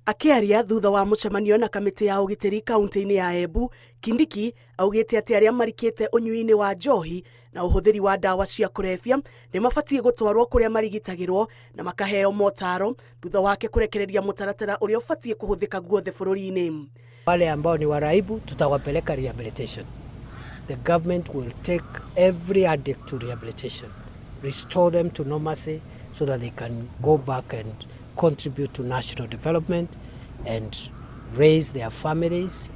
Akiaria thutha wa mucemanio na kamiti ya ugitiri kauntĩ-inĩ ya Embu, Kindiki augĩte atĩ arĩa marikĩte ũnyui-inĩ wa njohi na ũhũthĩri wa ndawa cia kũrebia nĩ mabatie gũtwarwo kũrĩa marigitagĩrwo na makaheo motaro thutha wake kũrekereria mũtaratara ũrĩa ũbatie kũhũthĩka guothe bũrũri-inĩ. Wale ambao ni waraibu tutawapeleka rehabilitation. The government will take every addict to rehabilitation, restore them to normalcy so that they can go back and contribute to national development and raise their families,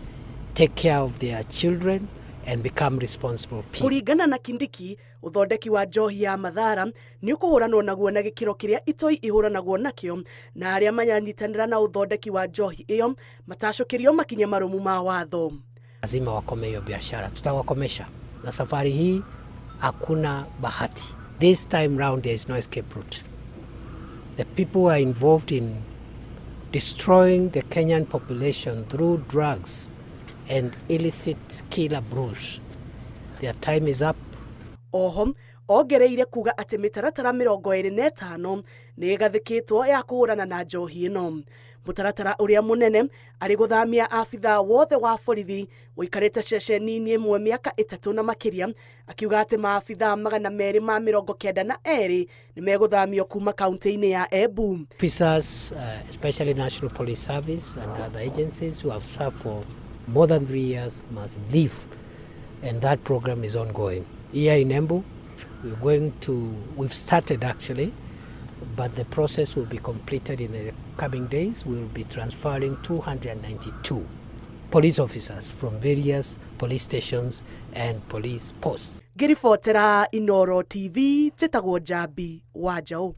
take care of their children and become responsible people. Kuringana na Kindiki, uthondeki wa njohi ya mathara nĩ ũkũhũranwo naguo na gĩkĩro kĩrĩa itoi ihũranagwo nakĩo, na arĩa manyanyitanĩra na uthondeki wa njohi ĩyo matacũkĩrio makinye marumu ma watho. Lazima wakome hiyo biashara, tutawakomesha. Na safari hii hakuna bahati. This time round there is no escape route. The people who are involved in destroying the Kenyan population through drugs and illicit killer brews, their time is up. Oho, ongereire kuuga atĩ mĩtaratara 25 nĩ ĩgathĩkĩtwo ya kũhũrana na njohi ĩno. Mũtaratara ũrĩa mũnene arĩ gũthamia maabithaa wothe wa borithi ũikarĩte ceceni-inĩ ĩmwe mĩaka 3 na makĩria, akiuga atĩ maabithaa 292 nĩmegũthamio kuuma kauntĩ-inĩ ya Embu. Officers, especially National Police Service and other agencies who have served for more than 3 years must leave, and that program is ongoing. Here in Embu, we've started actually, but the process will be completed in the coming days. We will be transferring 292 police officers from various police stations and police posts. Ngĩribotera Inooro TV, njĩtagwo Njambi Wanjaũ.